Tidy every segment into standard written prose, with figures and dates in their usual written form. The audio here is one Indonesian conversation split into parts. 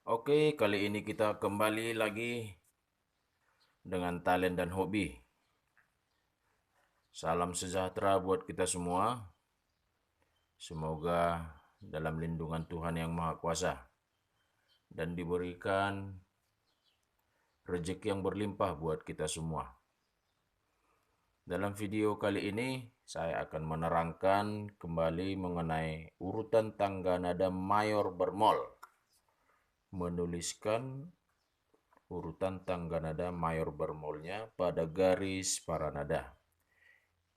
Oke, kali ini kita kembali lagi dengan talent dan hobi. Salam sejahtera buat kita semua. Semoga dalam lindungan Tuhan Yang Maha Kuasa dan diberikan rezeki yang berlimpah buat kita semua. Dalam video kali ini, saya akan menerangkan kembali mengenai urutan tangga nada mayor bermol. Menuliskan urutan tangga nada mayor bermolnya pada garis para nada.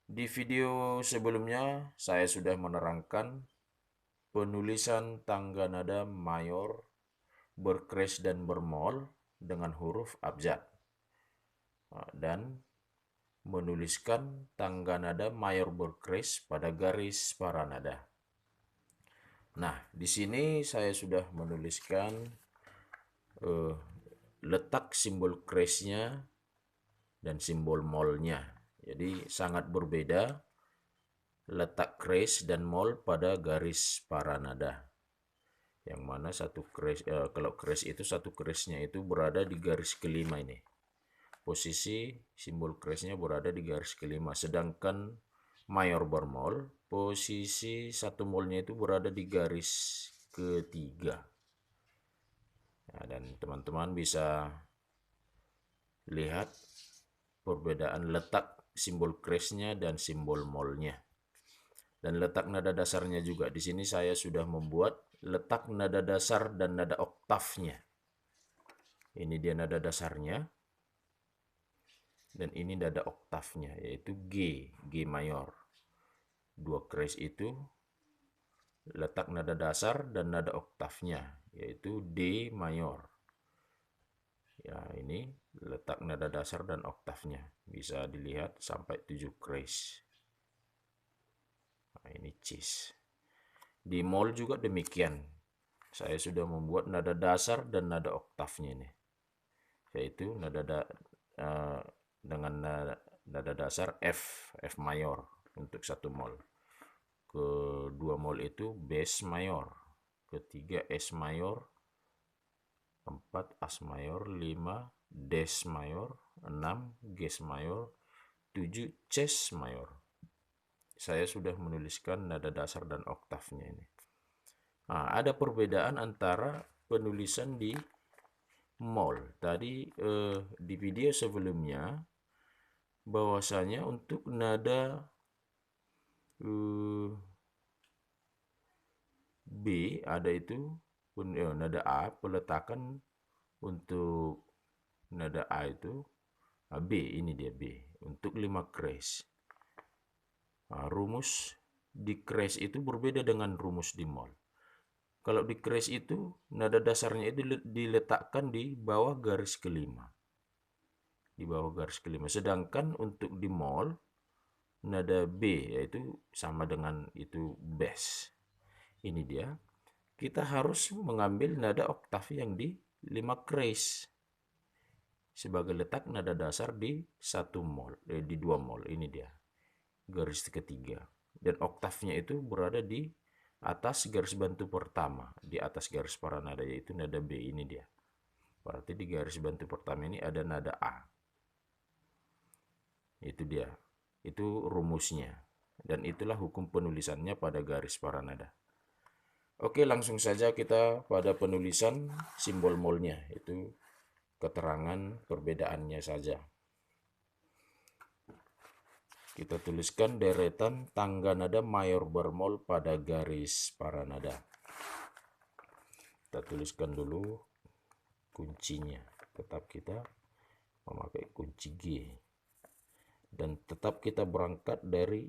Di video sebelumnya, saya sudah menerangkan penulisan tangga nada mayor berkres dan bermol dengan huruf abjad dan menuliskan tangga nada mayor berkres pada garis para nada. Nah, di sini saya sudah menuliskan letak simbol kresnya dan simbol molnya. Jadi sangat berbeda letak kres dan mol pada garis para nada. Yang mana kalau kres itu satu kresnya itu berada di garis kelima ini. Posisi simbol kresnya berada di garis kelima. Sedangkan mayor bermol, posisi satu molnya itu berada di garis ketiga. Nah, dan teman-teman bisa lihat perbedaan letak simbol kresnya dan simbol molnya. Dan letak nada dasarnya juga. Di sini saya sudah membuat letak nada dasar dan nada oktavnya. Ini dia nada dasarnya. Dan ini nada oktavnya, yaitu G mayor. Dua kres itu letak nada dasar dan nada oktavnya, yaitu D mayor. Ya, ini letak nada dasar dan oktavnya. Bisa dilihat sampai 7 kres. Nah, ini cis. Di mol juga demikian. Saya sudah membuat nada dasar dan nada oktavnya ini. Yaitu dengan nada dasar F mayor untuk satu mol. Kedua mol itu bass mayor. Ketiga S mayor. 4 As mayor. 5 Des mayor. 6 Ges mayor. 7 Ces mayor. Saya sudah menuliskan nada dasar dan oktavnya ini. Nah, ada perbedaan antara penulisan di mol. Tadi di video sebelumnya bahwasanya untuk nada B ada itu nada A, peletakan untuk nada A itu B, ini dia B untuk 5 kres. Nah, rumus di kres itu berbeda dengan rumus di mol. Kalau di kres itu nada dasarnya itu diletakkan di bawah garis kelima. Di bawah garis kelima. Sedangkan untuk di mol nada B yaitu sama dengan itu bass. Ini dia. Kita harus mengambil nada oktav yang di 5 kres sebagai letak nada dasar di 1 mol, di 2 mol. Ini dia. Garis ketiga. Dan oktavnya itu berada di atas garis bantu pertama, di atas garis para nada, yaitu nada B. Ini dia. Berarti di garis bantu pertama ini ada nada A. Itu dia. Itu rumusnya. Dan itulah hukum penulisannya pada garis para nada. Oke, langsung saja kita pada penulisan simbol molnya. Itu keterangan perbedaannya saja. Kita tuliskan deretan tangga nada mayor bermol pada garis para nada. Kita tuliskan dulu kuncinya. Tetap kita memakai kunci G. Dan tetap kita berangkat dari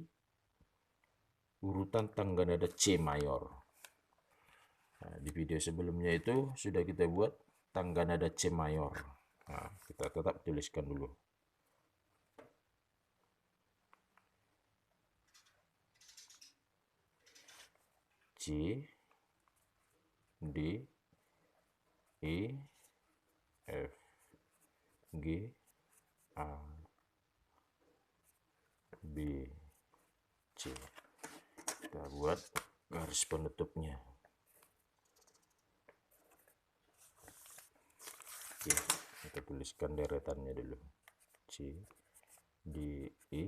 urutan tangga nada C mayor. Nah, di video sebelumnya itu sudah kita buat tangga nada C mayor. Nah, kita tetap tuliskan dulu. C, D, E, F, G, A, B, C. Kita buat garis penutupnya. Oke, kita tuliskan deretannya dulu. C, D, E,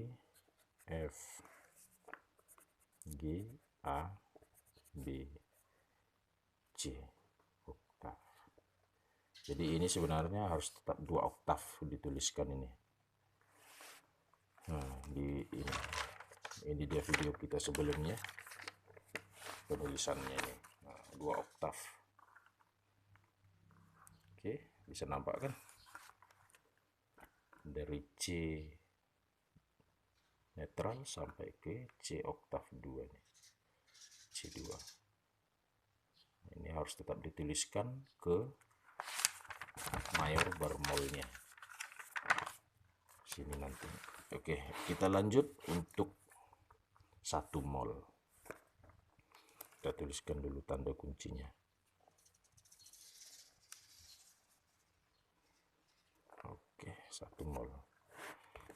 F, G, A, B, C. Oktav. Jadi ini sebenarnya harus tetap 2 oktav dituliskan ini. Nah, ini dia video kita sebelumnya. Penulisannya ini. Nah, 2 oktav. Oke, bisa nampak kan? Dari C netral sampai ke C oktav 2 nih. C2. Ini harus tetap dituliskan ke mayor bermolnya. Sini nanti. Oke, kita lanjut untuk 1 mol. Kita tuliskan dulu tanda kuncinya. Oke, 1 mol.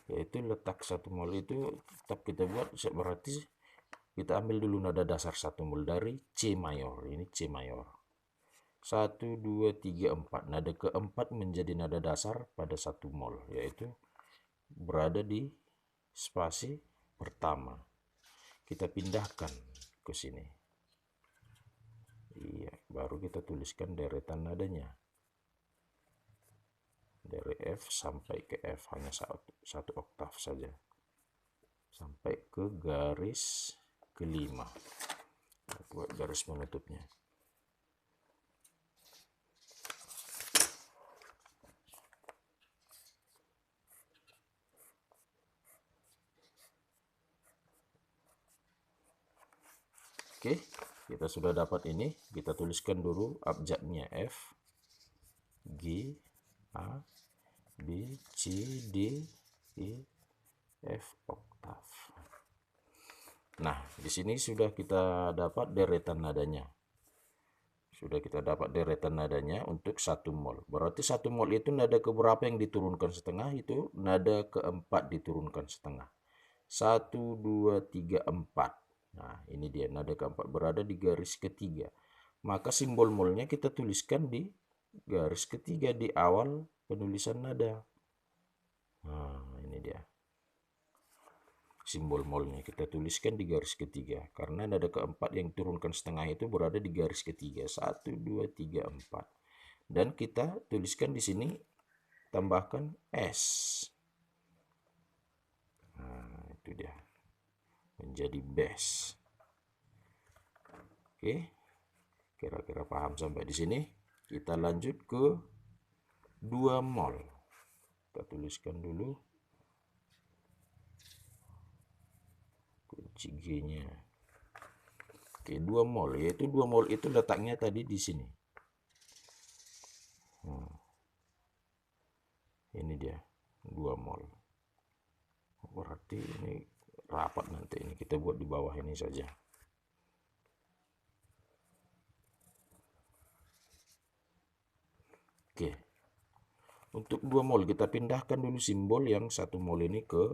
Yaitu letak 1 mol itu tetap kita buat berarti kita ambil dulu nada dasar 1 mol dari C mayor. Ini C mayor. 1, 2, 3, 4. Nada keempat menjadi nada dasar pada 1 mol, yaitu berada di spasi pertama. Kita pindahkan ke sini. Iya, baru kita tuliskan deretan nadanya. Dari F sampai ke F hanya satu oktav saja. Sampai ke garis kelima. Kita buat garis penutupnya. Oke, kita sudah dapat ini. Kita tuliskan dulu abjadnya F, G, A, B, C, D, E, F oktav. Nah, di sini sudah kita dapat deretan nadanya. Sudah kita dapat deretan nadanya untuk 1 mol. Berarti 1 mol itu nada keberapa yang diturunkan setengah? Itu nada keempat diturunkan setengah. 1, 2, 3, 4. Nah, ini dia nada keempat berada di garis ketiga. Maka simbol molnya kita tuliskan di garis ketiga di awal penulisan nada. Nah, ini dia. Simbol molnya kita tuliskan di garis ketiga. Karena nada keempat yang turunkan setengah itu berada di garis ketiga. 1, 2, 3, 4. Dan kita tuliskan di sini tambahkan S. Nah, itu dia. Menjadi bass. Oke, kira-kira paham sampai di sini. Kita lanjut ke 2 mol. Kita tuliskan dulu kunci G-nya. Oke, 2 mol, yaitu 2 mol itu letaknya tadi di sini. Ini dia 2 mol. Berarti ini rapat nanti, ini kita buat di bawah ini saja. Oke, untuk 2 mol kita pindahkan dulu simbol yang 1 mol ini ke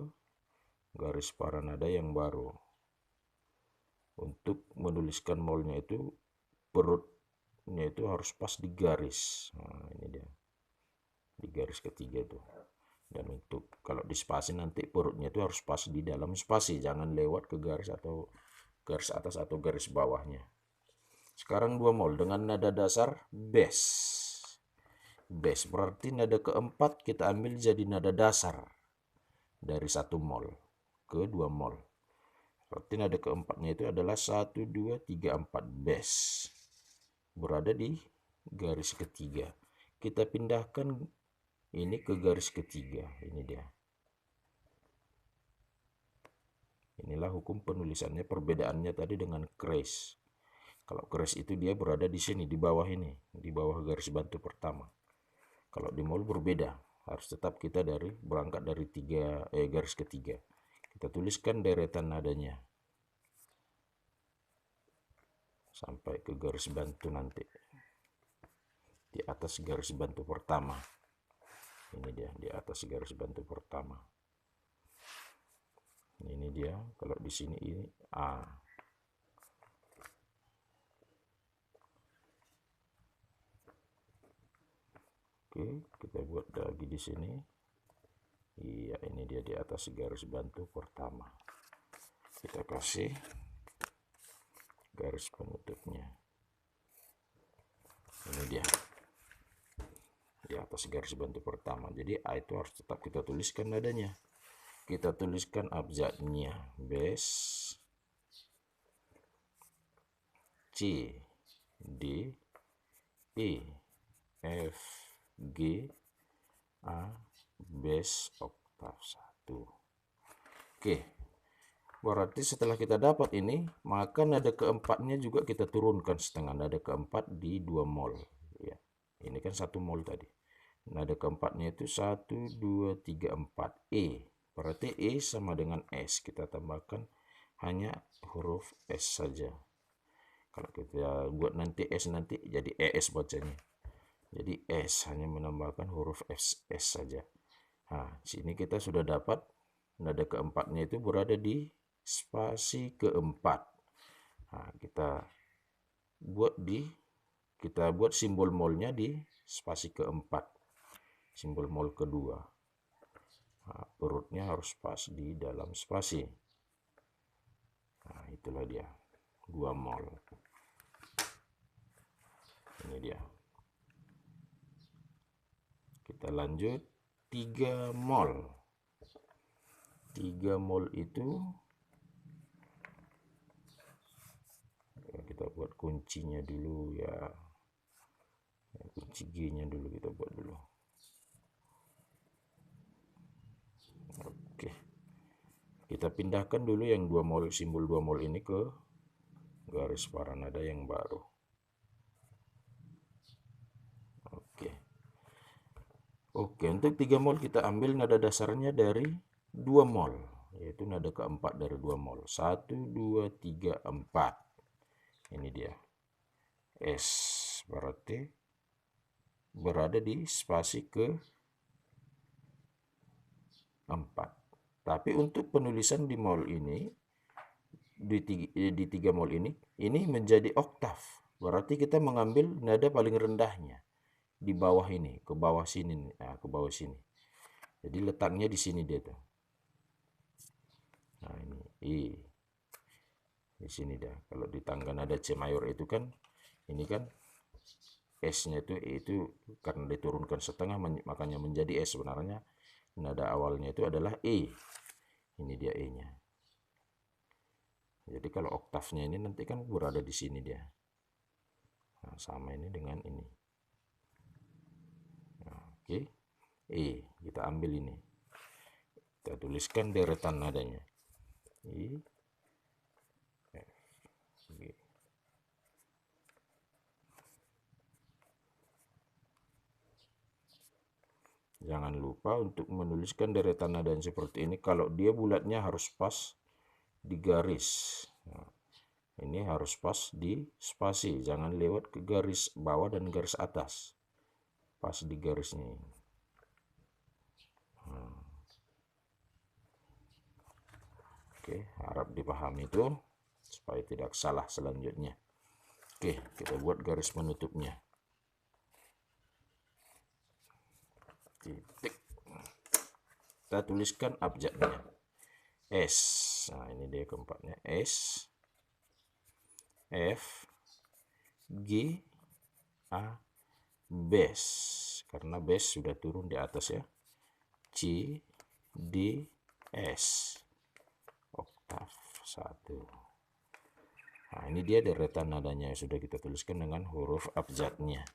garis paranada yang baru. Untuk menuliskan molnya itu perutnya itu harus pas di garis. Nah, ini dia di garis ketiga tuh. Dan untuk kalau di spasi nanti perutnya itu harus pas di dalam spasi, jangan lewat ke garis atau garis atas atau garis bawahnya. Sekarang 2 mol dengan nada dasar bass. Bass berarti nada keempat kita ambil jadi nada dasar dari 1 mol ke 2 mol. Berarti nada keempatnya itu adalah 1, 2, 3, 4 bass. Berada di garis ketiga. Kita pindahkan ini ke garis ketiga. Ini dia. Inilah hukum penulisannya, perbedaannya tadi dengan crash. Kalau crash itu dia berada di sini, di bawah ini, di bawah garis bantu pertama. Kalau di mol berbeda, harus tetap kita berangkat dari garis ketiga. Kita tuliskan deretan nadanya sampai ke garis bantu nanti. Di atas garis bantu pertama. Ini dia, di atas garis bantu pertama. Ini dia, kalau di sini ini A. Oke, Oke, kita buat lagi di sini. Iya, ini dia di atas garis bantu pertama. Kita kasih garis penutupnya. Ini dia di atas garis bantu pertama. Jadi A itu harus tetap kita tuliskan nadanya. Kita tuliskan abjadnya. Base C D E F G A base oktav 1. Oke, berarti setelah kita dapat ini, maka nada keempatnya juga kita turunkan setengah. Nada keempat di 2 mol ya. Ini kan 1 mol tadi. Nada keempatnya itu 1 2 3 4 E. Berarti E sama dengan S. Kita tambahkan hanya huruf S saja. Kalau kita buat nanti S nanti jadi ES bacanya. Jadi S hanya menambahkan huruf S saja. Nah, sini kita sudah dapat nada keempatnya itu berada di spasi keempat. Nah, kita buat simbol molnya di spasi keempat. Simbol mol kedua. Nah, perutnya harus pas di dalam spasi. Nah, itulah dia. 2 mol. Ini dia. Kita lanjut 3 mol. 3 mol itu ya, kita buat kuncinya dulu ya. Kunci G-nya dulu kita buat dulu. Oke. Kita pindahkan dulu yang 2 mol, simbol 2 mol ini ke garis paranada yang baru. Oke, untuk 3 mol kita ambil nada dasarnya dari 2 mol, yaitu nada keempat dari 2 mol. 1, 2, 3, 4. Ini dia. S berarti berada di spasi ke 4. Tapi untuk penulisan di mol ini, di 3 mol ini menjadi oktav. Berarti kita mengambil nada paling rendahnya. Di bawah ini, ke bawah sini, nah, ke bawah sini. Jadi letaknya di sini dia tuh. Nah, ini di sini dah. Kalau di tangga nada C mayor itu kan, ini kan S-nya itu karena diturunkan setengah makanya menjadi S. Sebenarnya nada awalnya itu adalah E. Ini dia E-nya. Jadi kalau oktavnya ini nanti kan berada di sini dia. Nah, sama ini dengan ini. Oke, E kita ambil ini, kita tuliskan deretan nadanya I, F, G. Jangan lupa untuk menuliskan deretan nada yang seperti ini. Kalau dia bulatnya harus pas di garis. Nah, ini harus pas di spasi, jangan lewat ke garis bawah dan garis atas. Pas di garisnya ini. Oke, harap dipahami itu supaya tidak salah selanjutnya. Oke, kita buat garis penutupnya. Titik. Kita tuliskan abjadnya. S. Nah, ini dia keempatnya. S, F, G, A, base. Karena base sudah turun di atas ya. C, D, S. Oktav 1. Nah, ini dia deretan nadanya sudah kita tuliskan dengan huruf abjadnya.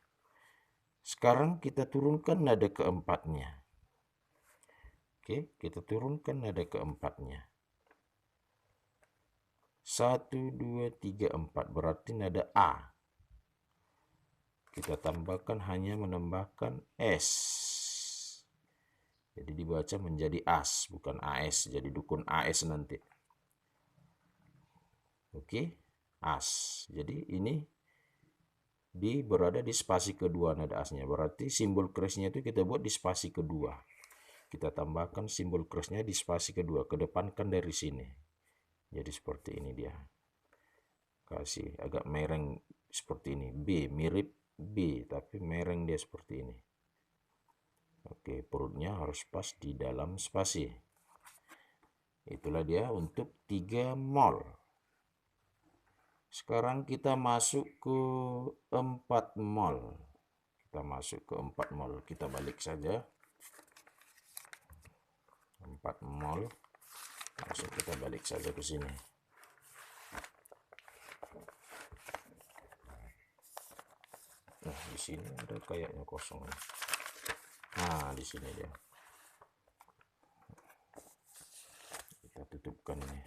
Sekarang kita turunkan nada keempatnya. Oke, kita turunkan nada keempatnya. 1, 2, 3, 4 berarti nada A. Kita tambahkan hanya menambahkan S. Jadi dibaca menjadi AS, bukan AS. Jadi dukun AS nanti. Oke, AS. Jadi ini berada di spasi kedua nada AS-nya. Berarti simbol kerisnya itu kita buat di spasi kedua. Kita tambahkan simbol kerisnya di spasi kedua. Kedepankan dari sini. Jadi seperti ini dia. Kasih agak mereng seperti ini. B mirip B, tapi mereng dia seperti ini. Oke, perutnya harus pas di dalam spasi. Itulah dia untuk 3 mol. Sekarang kita masuk ke 4 mol. Kita masuk ke 4 mol. Kita balik saja. 4 mol. Langsung kita balik saja ke sini. Nah, di sini ada kayaknya kosong. Nah, di sini dia. Kita tutupkan ini.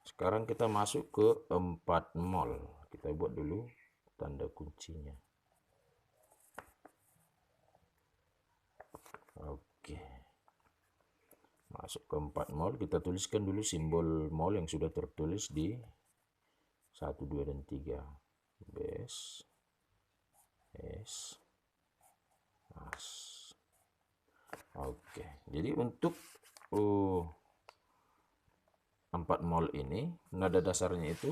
Sekarang kita masuk ke 4 mol. Kita buat dulu tanda kuncinya. Oke. Masuk ke 4 mol, kita tuliskan dulu simbol mol yang sudah tertulis di 1, 2, dan 3. Base, S, As. Oke, jadi untuk 4 mol ini, nada dasarnya itu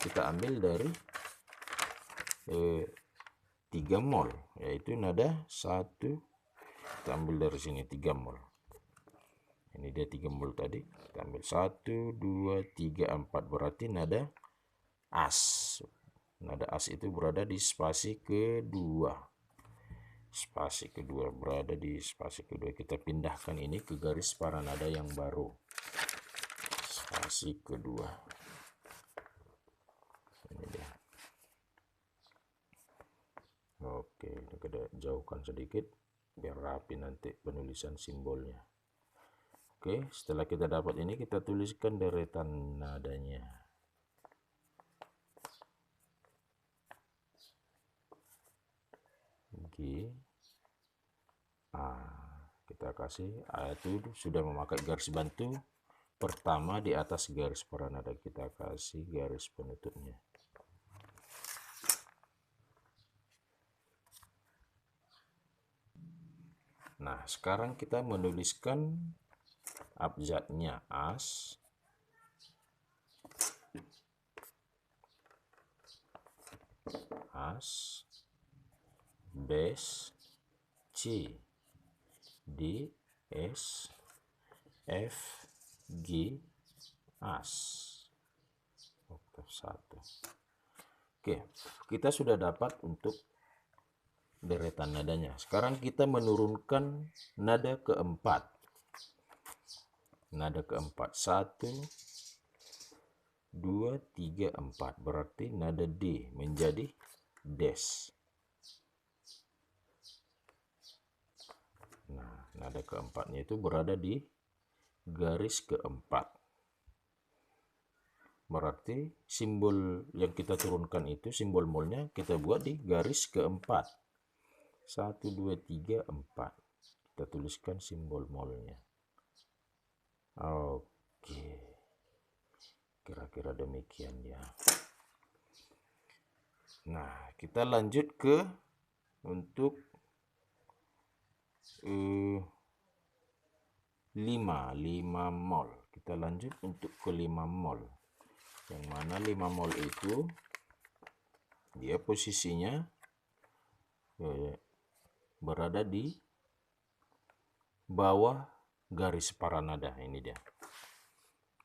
kita ambil dari 3 mol, yaitu nada 1. Kita ambil dari sini 3 mol. Ini dia 3 mol tadi. Kita ambil 1, 2, 3, 4. Berarti nada as. Nada as itu berada di spasi kedua. Spasi kedua berada di spasi kedua. Kita pindahkan ini ke garis paranada yang baru. Spasi kedua. Ini dia. Oke, kita jauhkan sedikit biar rapi nanti penulisan simbolnya. Oke, setelah kita dapat ini, kita tuliskan deretan nadanya. G, A. Kita kasih A itu sudah memakai garis bantu pertama di atas garis paranada. Kita kasih garis penutupnya. Nah, sekarang kita menuliskan abjadnya as, base, C, D, S, F, G, as. Oktav 1. Oke, kita sudah dapat untuk deretan nadanya. Sekarang kita menurunkan nada keempat. Nada keempat 1, 2, 3, 4. Berarti nada D menjadi des. Nah, nada keempatnya itu berada di garis keempat. Berarti simbol yang kita turunkan itu, simbol molnya kita buat di garis keempat. 1, 2, 3, 4. Kita tuliskan simbol molnya. Oke. Kira-kira demikian ya. Nah, kita lanjut ke untuk 5 mol. Kita lanjut untuk ke 5 mol. Yang mana 5 mol itu dia posisinya berada di bawah garis paranada. Ini dia.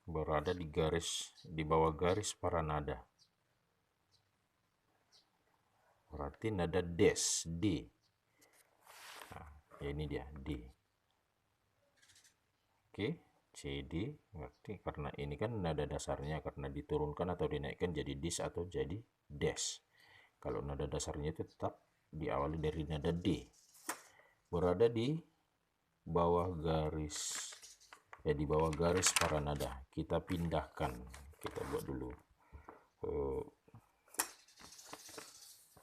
Berada di bawah garis paranada. Berarti nada des, D. Nah, ini dia D. Oke, CD. Berarti karena ini kan nada dasarnya, karena diturunkan atau dinaikkan jadi dis atau jadi des. Kalau nada dasarnya itu tetap diawali dari nada D. Berada di bawah garis paranada. Kita pindahkan. Kita buat dulu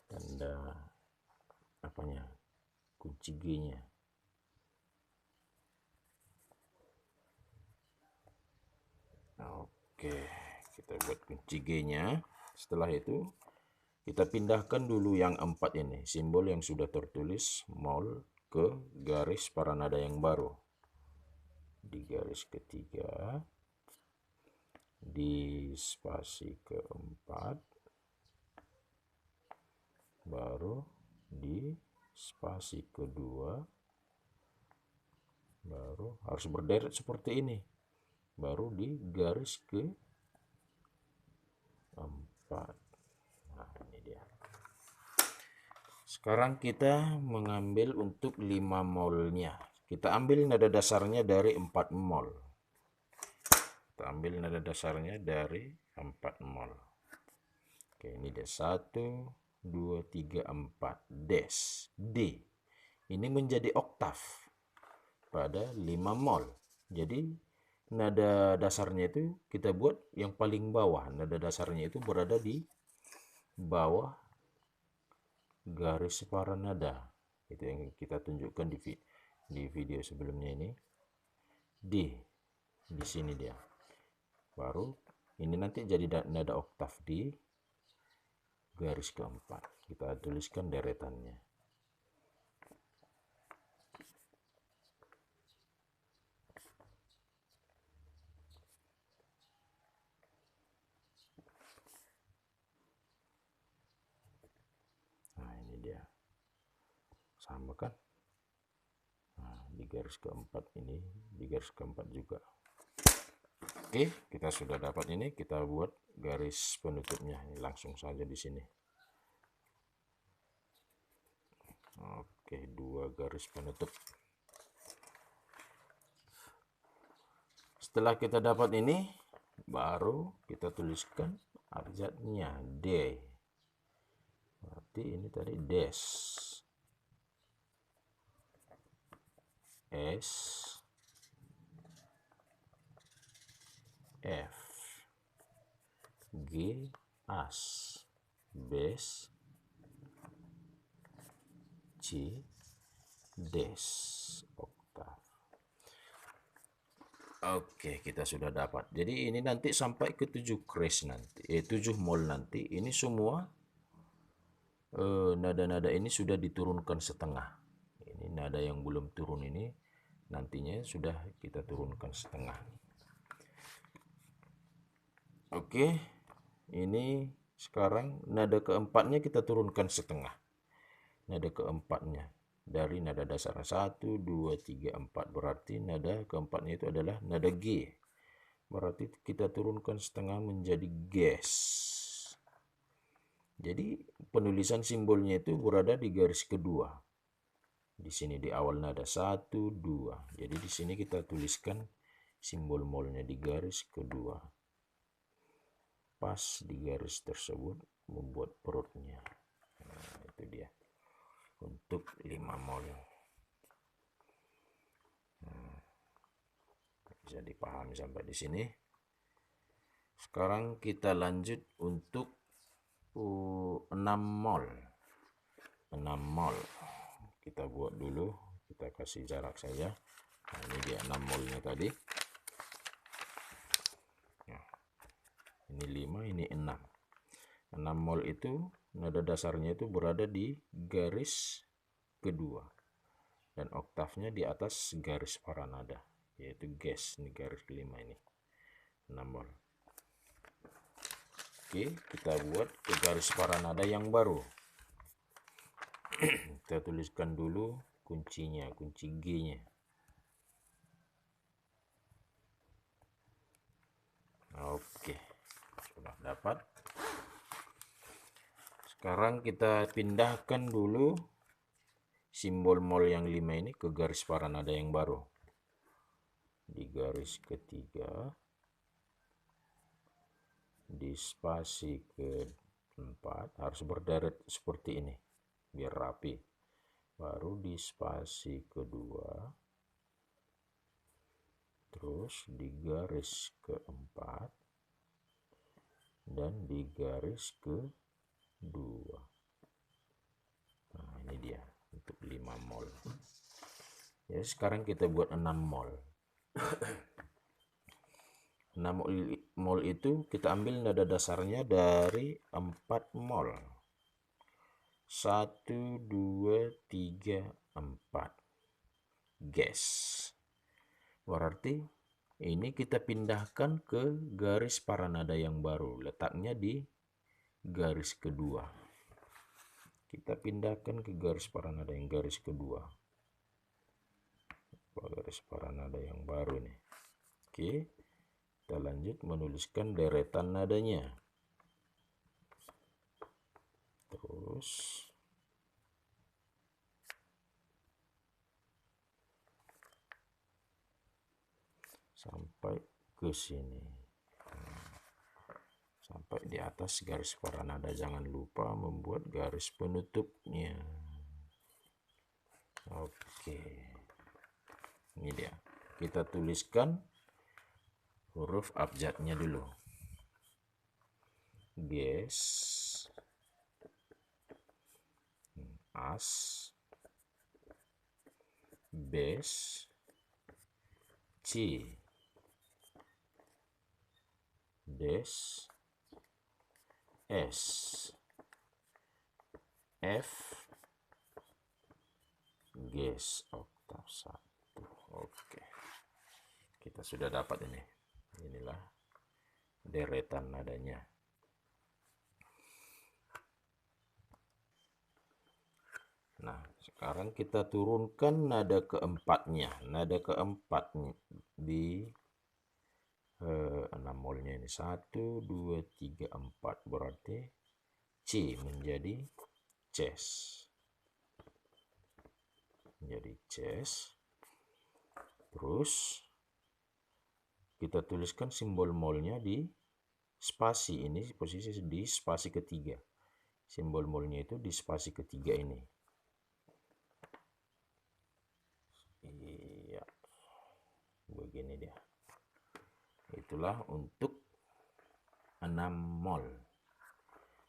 tanda kunci G-nya. Oke, kita buat kunci G-nya. Setelah itu kita pindahkan dulu yang 4 ini, simbol yang sudah tertulis mol, ke garis paranada yang baru. Di garis ketiga, di spasi keempat, baru di spasi kedua, baru harus berderet seperti ini, baru di garis keempat. Nah, ini dia. Sekarang kita mengambil untuk 5 molnya. Kita ambil nada dasarnya dari 4 mol. Kita ambil nada dasarnya dari 4 mol. Oke, ini dia 1, 2, 3, 4. Des. D. Ini menjadi oktav pada 5 mol. Jadi nada dasarnya itu kita buat yang paling bawah. Nada dasarnya itu berada di bawah garis separanada. Itu yang kita tunjukkan di video sebelumnya ini. D. Di sini dia. Baru ini nanti jadi nada oktav di garis keempat. Kita tuliskan deretannya. Nah, ini dia. Sama kan? Nah, di garis keempat ini, di garis keempat juga. Oke, kita sudah dapat ini. Kita buat garis penutupnya. Langsung saja di sini. Oke, 2 garis penutup. Setelah kita dapat ini, baru kita tuliskan abjadnya D. Berarti ini tadi des. S, F, G, as, bes, C, des, oktav. Oke, kita sudah dapat. Jadi ini nanti sampai ke 7 kres nanti, 7 mol nanti. Ini semua nada-nada ini sudah diturunkan setengah. Ini nada yang belum turun ini nantinya sudah kita turunkan setengah. Oke, ini sekarang nada keempatnya kita turunkan setengah. Nada keempatnya dari nada dasar 1, 2, 3, 4. Berarti nada keempatnya itu adalah nada G. Berarti kita turunkan setengah menjadi ges. Jadi penulisan simbolnya itu berada di garis kedua. Di sini di awal nada 1, 2. Jadi di sini kita tuliskan simbol molnya di garis kedua. Pas di garis tersebut membuat perutnya. Nah, itu dia untuk 5 mol. Nah, bisa dipahami sampai di sini. Sekarang kita lanjut untuk 6 mol. 6 mol. Kita buat dulu, kita kasih jarak saja. Nah, ini dia 6 molnya tadi. Ini 5, ini 6. 6 mol itu nada dasarnya itu berada di garis kedua. Dan oktavnya di atas garis paranada, yaitu ges. Ini garis kelima ini. 6 mol. Oke, kita buat ke garis paranada yang baru. Kita tuliskan dulu kuncinya, kunci G-nya. Oke, sudah dapat. Sekarang kita pindahkan dulu simbol mol yang 5 ini ke garis paranada yang baru. Di garis ketiga, di spasi keempat, harus berderet seperti ini biar rapi. Baru di spasi kedua, terus di garis keempat, dan di garis kedua. Nah, ini dia untuk 5 mol. Ya, sekarang kita buat 6 mol. 6 mol itu kita ambil nada dasarnya dari 4 mol. 1, 2, 3, 4. Ges. Berarti ini kita pindahkan ke garis paranada yang baru. Letaknya di garis kedua. kita pindahkan ke garis paranada yang garis kedua. Garis paranada yang baru nih. Oke, kita lanjut menuliskan deretan nadanya. Terus sampai ke sini. Sampai di atas garis paranada, jangan lupa membuat garis penutupnya. Oke, ini dia. Kita tuliskan huruf abjadnya dulu. Ges, as, bes, c, des, S, F, ges oktav 1. Oke, kita sudah dapat ini. Inilah deretan nadanya. Nah, sekarang kita turunkan nada keempatnya. Nada keempat di 6 molnya ini 1, 2, 3, 4, berarti C menjadi ces. Menjadi ces. Terus kita tuliskan simbol molnya di spasi ini, posisi di spasi ketiga. Simbol molnya itu di spasi ketiga ini. Iya, begini dia. Itulah untuk 6 mol.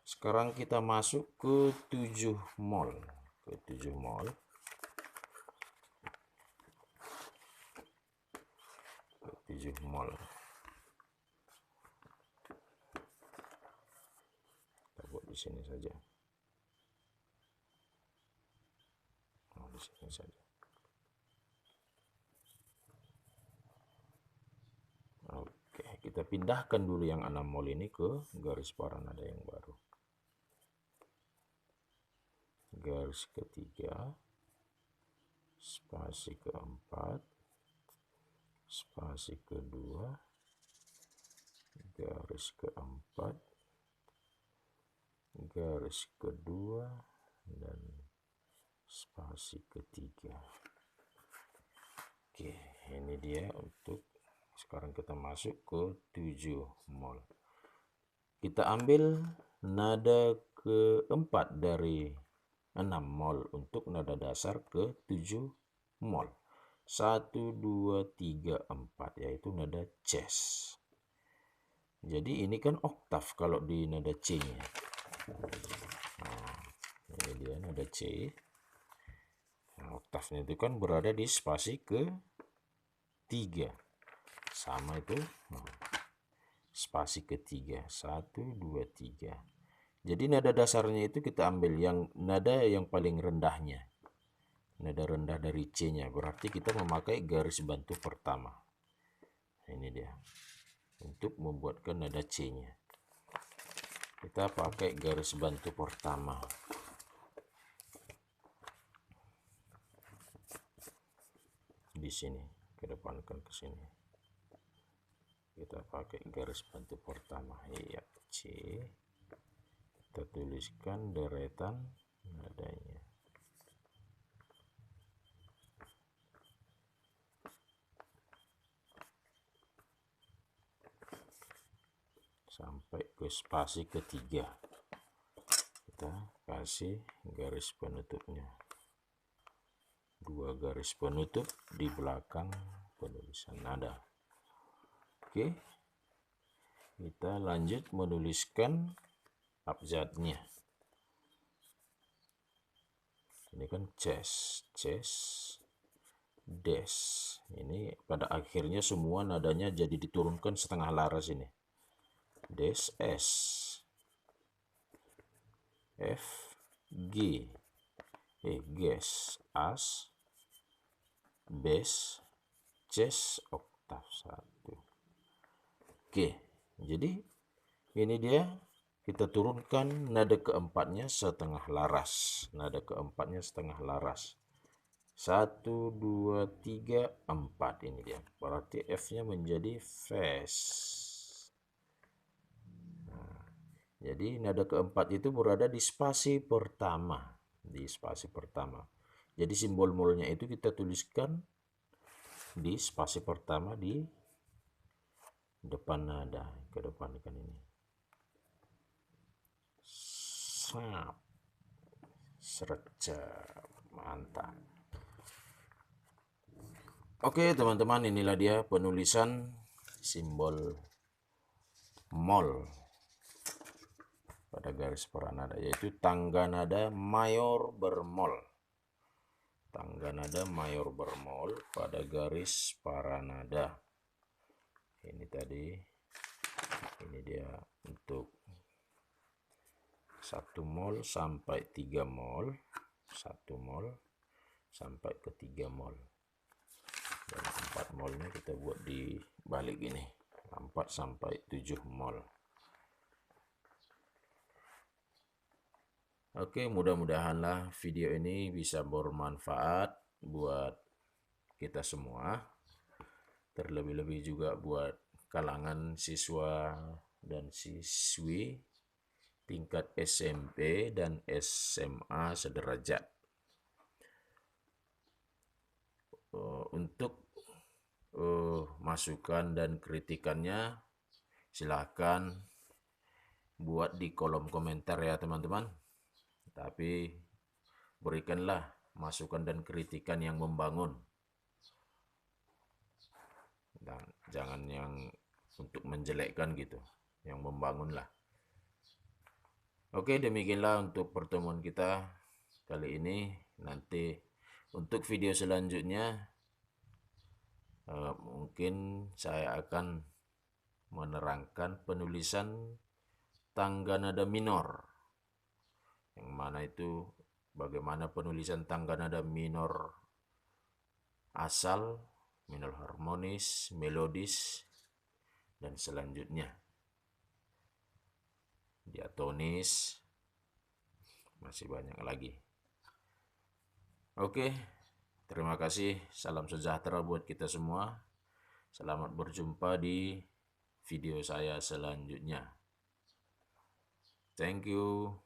Sekarang kita masuk ke 7 mol. Ke 7 mol. Ke 7 mol. Kita buat di sini saja. Oh, di sini saja. Oke, kita pindahkan dulu yang 6 mol ini ke garis paranada yang baru. Garis ketiga, spasi keempat, spasi kedua, garis keempat, garis kedua, dan spasi ketiga. Oke, ini dia untuk sekarang kita masuk ke 7 mol. Kita ambil nada keempat dari 6 mol untuk nada dasar ke 7 mol. 1, 2, 3, 4, yaitu nada ces. Jadi ini kan oktav kalau di nada C-nya. Nah, ini dia nada C. Nah, oktavnya itu kan berada di spasi ke-3. Sama itu, spasi ketiga, 1, 2, 3. Jadi nada dasarnya itu kita ambil yang nada yang paling rendahnya. Nada rendah dari C-nya, berarti kita memakai garis bantu pertama. Ini dia. Untuk membuatkan nada C-nya, kita pakai garis bantu pertama. Di sini, kedepankan ke sini. Kita pakai garis bantu pertama. Iya, C. Kita tuliskan deretan nadanya. Sampai ke spasi ketiga. Kita kasih garis penutupnya. 2 garis penutup di belakang penulisan nada. Oke, kita lanjut menuliskan abjadnya. Ini kan ces, ces, des. Ini pada akhirnya semua nadanya jadi diturunkan setengah laras ini. Des, S, F, G, ges, as, bes, ces, oktav 1. Oke, jadi ini dia kita turunkan nada keempatnya setengah laras. Nada keempatnya setengah laras. 1, 2, 3, 4. Ini dia. Berarti F-nya menjadi Fes. Nah, jadi nada keempat itu berada di spasi pertama. Di spasi pertama. Jadi simbol molnya itu kita tuliskan di spasi pertama di depan nada. Kedepankan ini. Sap. Sercep. Mantap. Oke teman-teman, inilah dia penulisan simbol mol pada garis peranada, yaitu tangga nada mayor bermol. Tangga nada mayor bermol pada garis paranada. Ini tadi, ini dia untuk 1 mol sampai 3 mol, 1 mol sampai ke 3 mol. Dan 4 molnya kita buat di balik ini, 4 sampai 7 mol. Oke, mudah-mudahanlah video ini bisa bermanfaat buat kita semua. Terlebih-lebih juga buat kalangan siswa dan siswi tingkat SMP dan SMA sederajat. Untuk masukan dan kritikannya silahkan buat di kolom komentar ya teman-teman. Tapi berikanlah masukan dan kritikan yang membangun. Dan jangan yang untuk menjelekkan gitu, yang membangunlah. Oke, demikianlah untuk pertemuan kita kali ini. Nanti untuk video selanjutnya mungkin saya akan menerangkan penulisan tangga nada minor, yang mana itu bagaimana penulisan tangga nada minor asal, minor harmonis, melodis, dan selanjutnya diatonis, masih banyak lagi. Oke, terima kasih. Salam sejahtera buat kita semua. Selamat berjumpa di video saya selanjutnya. Thank you.